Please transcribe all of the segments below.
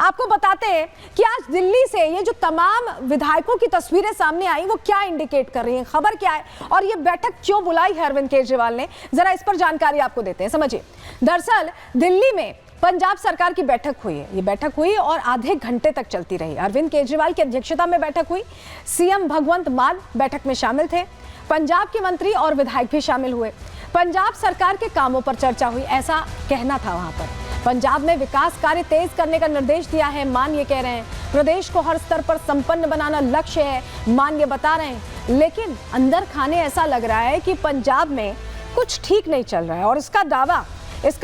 आपको बताते हैं कि आज दिल्ली से ये जो तमाम विधायकों की तस्वीरें सामने आई वो क्या इंडिकेट कर रही हैं, खबर क्या है और ये बैठक क्यों बुलाई है अरविंद केजरीवाल ने, जरा इस पर जानकारी आपको देते हैं। समझिए, दरअसल दिल्ली में पंजाब सरकार की बैठक हुई है। ये बैठक हुई और आधे घंटे तक चलती रही। अरविंद केजरीवाल की अध्यक्षता में बैठक हुई। सीएम भगवंत मान बैठक में शामिल थे। पंजाब के मंत्री और विधायक भी शामिल हुए। पंजाब सरकार के कामों पर चर्चा हुई, ऐसा कहना था वहां पर। पंजाब में विकास कार्य तेज करने का निर्देश दिया है। मान ये कह रहे हैं प्रदेश को हर स्तर पर संपन्न बनाना लक्ष्य है। मान ये बता रहे हैं, लेकिन अंदर खाने ऐसा लग रहा है कि पंजाब में कुछ ठीक नहीं चल रहा है और इसका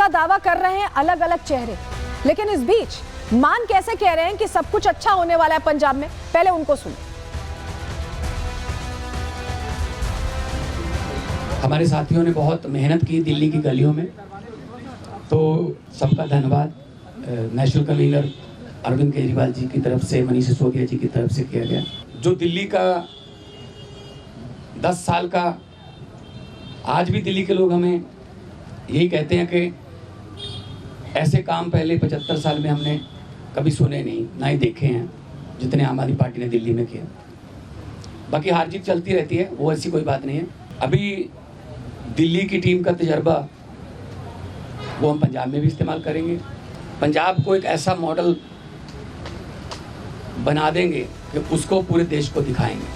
दावा कर रहे हैं अलग अलग चेहरे। लेकिन इस बीच मान कैसे कह रहे हैं कि सब कुछ अच्छा होने वाला है पंजाब में, पहले उनको सुनिए। हमारे साथियों ने बहुत मेहनत की दिल्ली की गलियों में, तो सबका धन्यवाद नेशनल कन्वीनर अरविंद केजरीवाल जी की तरफ से, मनीष सिसोदिया जी की तरफ से किया गया। जो दिल्ली का 10 साल का, आज भी दिल्ली के लोग हमें यही कहते हैं कि ऐसे काम पहले 75 साल में हमने कभी सुने नहीं, ना ही देखे हैं जितने आम आदमी पार्टी ने दिल्ली में किया। बाकी हार जीत चलती रहती है, वो ऐसी कोई बात नहीं है। अभी दिल्ली की टीम का तजर्बा वो हम पंजाब में भी इस्तेमाल करेंगे। पंजाब को एक ऐसा मॉडल बना देंगे कि उसको पूरे देश को दिखाएंगे।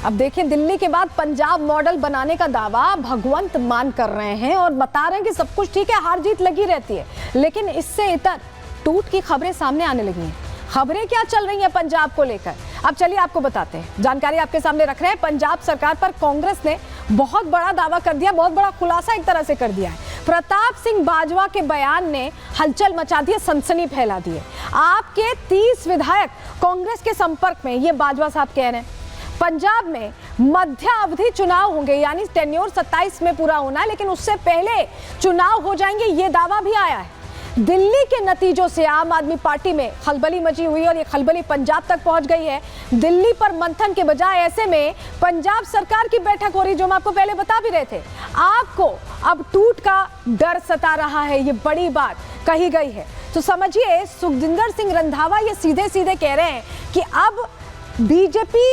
अब देखिए, दिल्ली के बाद पंजाब मॉडल बनाने का दावा भगवंत मान कर रहे हैं और बता रहे हैं कि सब कुछ ठीक है, हार जीत लगी रहती है। लेकिन इससे इतर टूट की खबरें सामने आने लगी हैं। खबरें क्या चल रही हैं पंजाब को लेकर, अब चलिए आपको बताते हैं। जानकारी आपके सामने रख रहे हैं। पंजाब सरकार पर कांग्रेस ने बहुत बड़ा दावा कर दिया, बहुत बड़ा खुलासा एक तरह से कर दिया है। प्रताप सिंह बाजवा के बयान ने हलचल मचा दी है, सनसनी फैला दी है। आपके 30 विधायक कांग्रेस के संपर्क में, ये बाजवा साहब कह रहे हैं। पंजाब में मध्यावधि चुनाव होंगे, यानी टेन्योर 27 में पूरा होना है, लेकिन उससे पहले चुनाव हो जाएंगे, ये दावा भी आया है। दिल्ली के नतीजों से आम आदमी पार्टी में खलबली मची हुई और ये खलबली पंजाब तक पहुंच गई है। दिल्ली पर मंथन के बजाय ऐसे में पंजाब सरकार की बैठक हो रही, जो हम आपको पहले बता भी रहे थे। आपको अब टूट का डर सता रहा है, ये बड़ी बात कही गई है। तो समझिए, सुखजिंदर सिंह रंधावा ये सीधे सीधे कह रहे हैं कि अब बीजेपी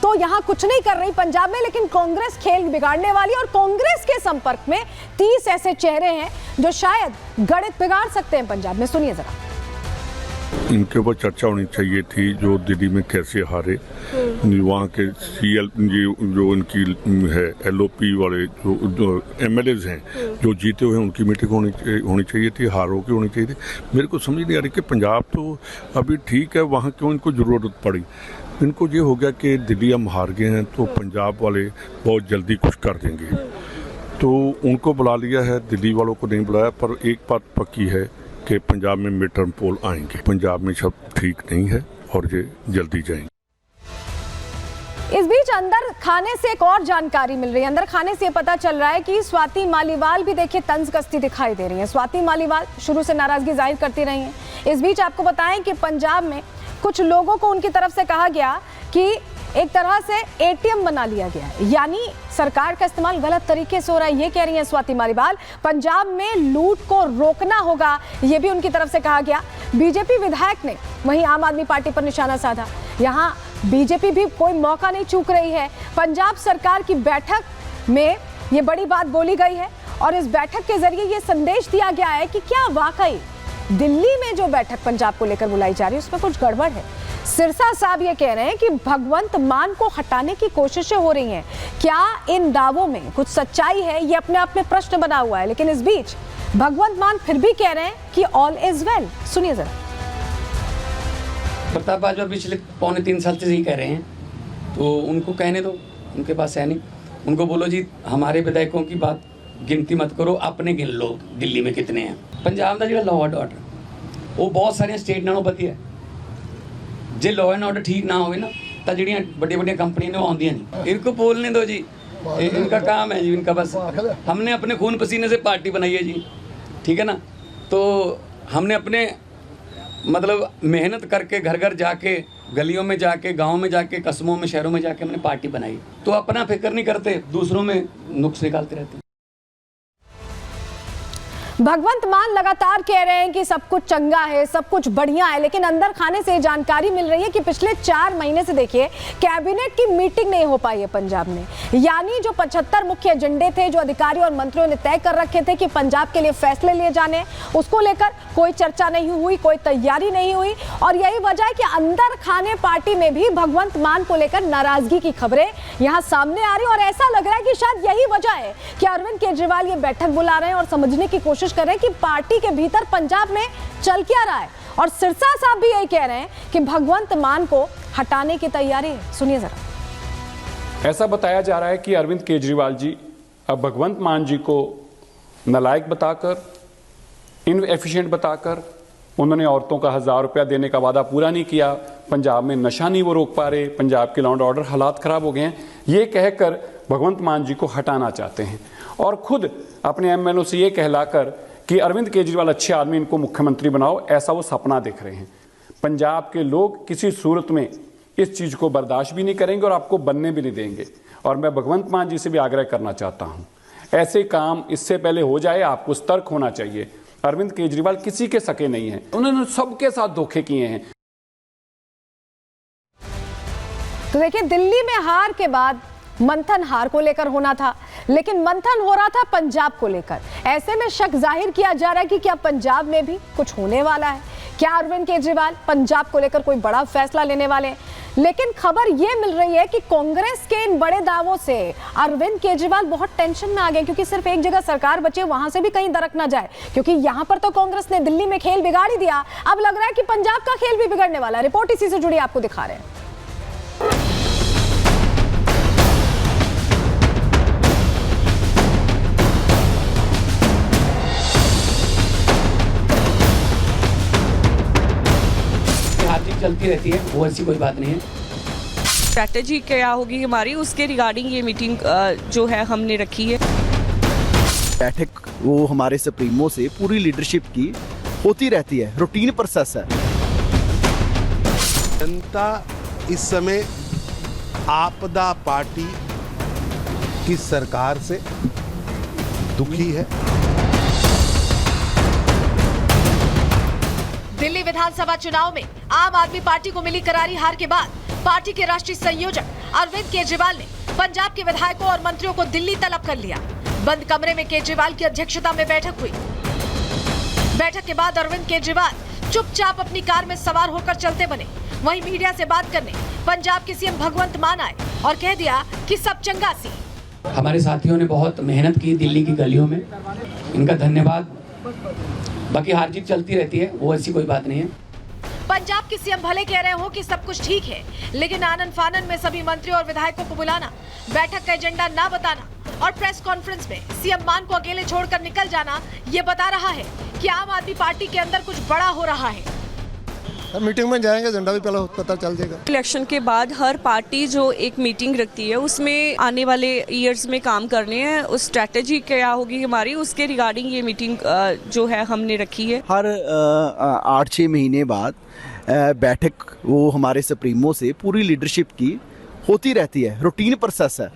तो यहाँ कुछ नहीं कर रही पंजाब में, लेकिन कांग्रेस खेल बिगाड़ने वाली, और कांग्रेस के संपर्क में 30 ऐसे चेहरे हैं जो शायद गणित बिगाड़ सकते हैं पंजाब में। सुनिए जरा। इनके ऊपर चर्चा होनी चाहिए थी, जो दिल्ली में कैसे हारे। वहाँ के CL जो इनकी है LOP वाले जो MLAs हैं जो जीते हुए हैं, उनकी मीटिंग होनी चाहिए थी, हारों की होनी चाहिए थी। मेरे को समझ नहीं आ रही कि पंजाब तो अभी ठीक है, वहाँ क्यों इनको ज़रूरत पड़ी। इनको ये हो गया कि दिल्ली हम हार गए हैं तो पंजाब वाले बहुत जल्दी कुछ कर देंगे, तो उनको बुला लिया है, दिल्ली वालों को नहीं बुलाया। पर एक बात पक्की है कि पंजाब में मिड टर्म पोल आएंगे। पंजाब में सब ठीक नहीं है और ये जल्दी जाएंगे। इस बीच अंदर खाने से एक और जानकारी मिल रही है। अंदर खाने से पता चल रहा है कि स्वाति मालीवाल भी देखिए तंज कसती दिखाई दे रही है। स्वाति मालीवाल शुरू से नाराजगी जाहिर करती रही हैं। इस बीच आपको बताएं कि पंजाब में कुछ लोगों को उनकी तरफ से कहा गया कि एक तरह से ATM बना लिया गया है, यानी सरकार का इस्तेमाल गलत तरीके से हो रहा है, ये कह रही है स्वाति मालीवाल। पंजाब में लूट को रोकना होगा, ये भी उनकी तरफ से कहा गया। बीजेपी विधायक ने वहीं आम आदमी पार्टी पर निशाना साधा। यहाँ बीजेपी भी कोई मौका नहीं चूक रही है। पंजाब सरकार की बैठक में ये बड़ी बात बोली गई है और इस बैठक के जरिए ये संदेश दिया गया है कि क्या वाकई दिल्ली में जो बैठक पंजाब को लेकर बुलाई जा रही है उसमें कुछ गड़बड़ है। सिरसा साहब ये कह रहे हैं कि भगवंत मान को हटाने की कोशिशें हो रही हैं। क्या इन दावों में कुछ सच्चाई है, ये अपने आप में प्रश्न बना हुआ है। लेकिन इस बीच भगवंत मान फिर भी कह रहे हैं कि ऑल इज वेल। सुनिए जरा। प्रताप बाजवा पिछले 2.25 साल से यही कह रहे हैं, तो उनको कहने दो, उनके पास है नहीं। उनको बोलो जी हमारे विधायकों की बात गिनती मत करो, अपने गिन लो दिल्ली में कितने हैं। पंजाब का जो लॉ एंड ऑर्डर वो बहुत सारे स्टेट नालों पता है। जे लॉ एंड ऑर्डर ठीक ना हो ना तो जड़ियाँ बड़ी बड़ी कंपनियां ने आउंदियां नहीं। इनको बोलने दो जी, इनका काम है जी, इनका बस। हमने अपने खून पसीने से पार्टी बनाई है जी, ठीक है ना। तो हमने अपने मतलब मेहनत करके घर घर जाके, गलियों में जाके, गाँव में जाके, कस्बों में, शहरों में जाके हमने पार्टी बनाई। तो अपना फिक्र नहीं करते, दूसरों में नुक्स निकालते रहते हैं। भगवंत मान लगातार कह रहे हैं कि सब कुछ चंगा है, सब कुछ बढ़िया है, लेकिन अंदर खाने से जानकारी मिल रही है कि पिछले 4 महीने से देखिए कैबिनेट की मीटिंग नहीं हो पाई है पंजाब में। यानी जो 75 मुख्य एजेंडे थे जो अधिकारियों और मंत्रियों ने तय कर रखे थे कि पंजाब के लिए फैसले लिए जाने, उसको लेकर कोई चर्चा नहीं हुई, कोई तैयारी नहीं हुई। और यही वजह है कि अंदर खाने पार्टी में भी भगवंत मान को लेकर नाराजगी की खबरें यहां सामने आ रही है। और ऐसा लग रहा है कि शायद यही वजह है कि अरविंद केजरीवाल ये बैठक बुला रहे हैं और समझने की कोशिश कर रहे हैं कि पार्टी के भीतर पंजाब में चल क्या रहा है। और सिरसा साहब भी यही कह रहे हैं कि भगवंत मान को हटाने की तैयारी है। सुनिए जरा। ऐसा बताया जा रहा है कि अरविंद केजरीवाल जी अब भगवंत मान जी को नालायक बताकर, इनएफिशिएंट बताकर, उन्होंने औरतों का 1000 रुपया देने का वादा पूरा नहीं किया, पंजाब में नशा नहीं वो रोक पा रहे, पंजाब के लॉ एंड ऑर्डर हालात खराब हो गए हैं, ये कहकर भगवंत मान जी को हटाना चाहते हैं। और खुद अपने एमएलओ से ये कहलाकर कि अरविंद केजरीवाल अच्छे आदमी, इनको मुख्यमंत्री बनाओ, ऐसा वो सपना देख रहे हैं। पंजाब के लोग किसी सूरत में इस चीज़ को बर्दाश्त भी नहीं करेंगे और आपको बनने भी नहीं देंगे। और मैं भगवंत मान जी से भी आग्रह करना चाहता हूँ, ऐसे काम इससे पहले हो जाए, आपको सतर्क होना चाहिए। अरविंद केजरीवाल किसी के सके नहीं हैं, उन्होंने सबके साथ धोखे किए हैं। तो देखिए, दिल्ली में हार के बाद मंथन हार को लेकर होना था, लेकिन मंथन हो रहा था पंजाब को लेकर। ऐसे में शक जाहिर किया जा रहा है कि क्या पंजाब में भी कुछ होने वाला है, क्या अरविंद केजरीवाल पंजाब को लेकर कोई बड़ा फैसला लेने वाले हैं। लेकिन खबर यह मिल रही है कि कांग्रेस के इन बड़े दावों से अरविंद केजरीवाल बहुत टेंशन में आ गए, क्योंकि सिर्फ एक जगह सरकार बचे, वहां से भी कहीं दरक ना जाए। क्योंकि यहां पर तो कांग्रेस ने दिल्ली में खेल बिगाड़ ही दिया, अब लग रहा है कि पंजाब का खेल भी बिगड़ने वाला है। रिपोर्ट इसी से जुड़ी आपको दिखा रहे हैं। चलती रहती है, वो ऐसी कोई बात नहीं है। स्ट्रैटेजी क्या होगी हमारी, उसके रिगार्डिंग ये मीटिंग जो है हमने रखी है। बैठक वो हमारे सुप्रीमो से पूरी लीडरशिप की होती रहती है, रूटीन प्रोसेस है। जनता इस समय आपदा पार्टी की सरकार से दुखी है। दिल्ली विधानसभा चुनाव में आम आदमी पार्टी को मिली करारी हार के बाद पार्टी के राष्ट्रीय संयोजक अरविंद केजरीवाल ने पंजाब के विधायकों और मंत्रियों को दिल्ली तलब कर लिया। बंद कमरे में केजरीवाल की अध्यक्षता में बैठक हुई। बैठक के बाद अरविंद केजरीवाल चुपचाप अपनी कार में सवार होकर चलते बने। वहीं मीडिया से बात करने पंजाब के सीएम भगवंत मान आए और कह दिया कि सब चंगा सी। हमारे साथियों ने बहुत मेहनत की दिल्ली की गलियों में, इनका धन्यवाद। बाकी हार जीत चलती रहती है, वो ऐसी कोई बात नहीं है। पंजाब के सीएम भले कह रहे हो कि सब कुछ ठीक है, लेकिन आनन फानन में सभी मंत्रियों और विधायकों को बुलाना, बैठक का एजेंडा ना बताना और प्रेस कॉन्फ्रेंस में सीएम मान को अकेले छोड़कर निकल जाना, ये बता रहा है कि आम आदमी पार्टी के अंदर कुछ बड़ा हो रहा है। मीटिंग में जाएंगे, एजेंडा भी पहले पता चल जाएगा। इलेक्शन के बाद हर पार्टी जो एक मीटिंग रखती है, उसमें आने वाले ईयर्स में काम करने हैं, उस स्ट्रैटेजी क्या होगी हमारी, उसके रिगार्डिंग ये मीटिंग जो है हमने रखी है। हर 8-6 महीने बाद बैठक वो हमारे सुप्रीमो से पूरी लीडरशिप की होती रहती है, रूटीन प्रोसेस है।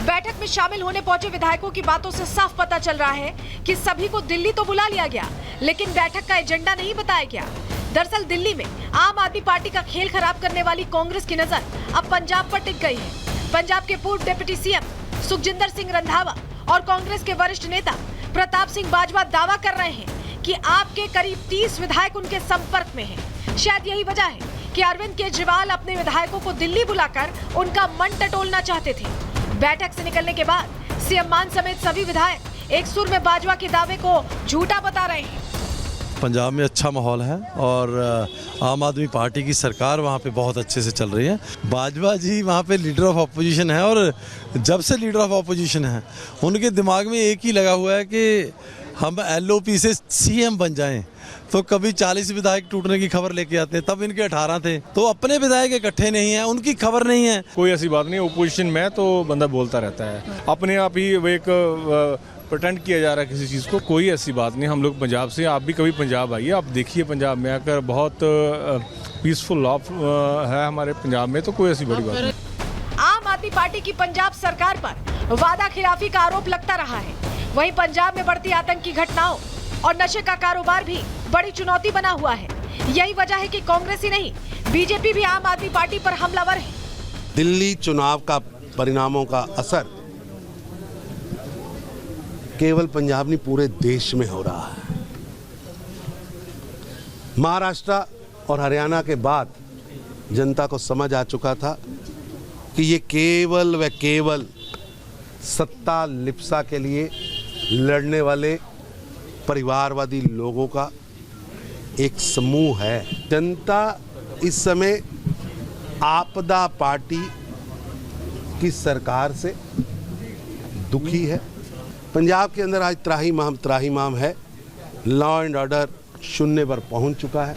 बैठक में शामिल होने पहुंचे विधायकों की बातों से साफ पता चल रहा है कि सभी को दिल्ली तो बुला लिया गया, लेकिन बैठक का एजेंडा नहीं बताया गया। दरअसल दिल्ली में आम आदमी पार्टी का खेल खराब करने वाली कांग्रेस की नजर अब पंजाब पर टिक गई है। पंजाब के पूर्व डिप्टी सीएम सुखजिंदर सिंह रंधावा और कांग्रेस के वरिष्ठ नेता प्रताप सिंह बाजवा दावा कर रहे हैं कि आपके करीब 30 विधायक उनके संपर्क में हैं। शायद यही वजह है कि अरविंद केजरीवाल अपने विधायकों को दिल्ली बुलाकर उनका मन टटोलना चाहते थे। बैठक से निकलने के बाद सीएम मान समेत सभी विधायक एक सुर में बाजवा के दावे को झूठा बता रहे हैं। पंजाब में अच्छा माहौल है और आम आदमी पार्टी की सरकार वहाँ पे बहुत अच्छे से चल रही है। बाजवा जी वहाँ पे लीडर ऑफ अपोजिशन है और जब से लीडर ऑफ अपोजिशन है उनके दिमाग में एक ही लगा हुआ है कि हम एलओपी से सीएम बन जाएं। तो कभी 40 विधायक टूटने की खबर लेके आते हैं, तब इनके 18 थे। तो अपने विधायक इकट्ठे नहीं है, उनकी खबर नहीं है। कोई ऐसी बात नहीं, ओपोजिशन में तो बंदा बोलता रहता है, अपने आप ही वो एक प्रिटेंड किया जा रहा है किसी चीज़ को। कोई ऐसी बात नहीं, हम लोग पंजाब से, आप भी कभी पंजाब आइए, आप देखिए पंजाब में आकर बहुत पीसफुल है हमारे पंजाब में, तो कोई ऐसी बड़ी बात नहीं। आम आदमी पार्टी की पंजाब सरकार पर वादा खिलाफी का आरोप लगता रहा है। वहीं पंजाब में बढ़ती आतंकी घटनाओं, और नशे का कारोबार भी बड़ी चुनौती बना हुआ है। यही वजह है कि कांग्रेस ही नहीं, बीजेपी भी आम आदमी पार्टी पर हमलावर है। दिल्ली चुनाव का परिणामों का असर केवल पंजाब नहीं पूरे देश में हो रहा है। महाराष्ट्र और हरियाणा के बाद जनता को समझ आ चुका था कि ये केवल व केवल सत्ता लिप्सा के लिए लड़ने वाले परिवारवादी लोगों का एक समूह है। जनता इस समय आपदा पार्टी की सरकार से दुखी है। पंजाब के अंदर आज त्राहिमाम है। लॉ एंड ऑर्डर शून्य पर पहुंच चुका है।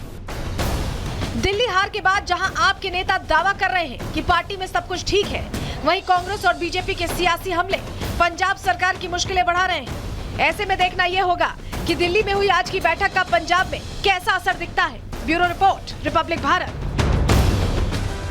दिल्ली हार के बाद जहां आपके नेता दावा कर रहे हैं कि पार्टी में सब कुछ ठीक है, वहीं कांग्रेस और बीजेपी के सियासी हमले पंजाब सरकार की मुश्किलें बढ़ा रहे हैं। ऐसे में देखना यह होगा कि दिल्ली में हुई आज की बैठक का पंजाब में कैसा असर दिखता है। Bureau report, Republic Bharat.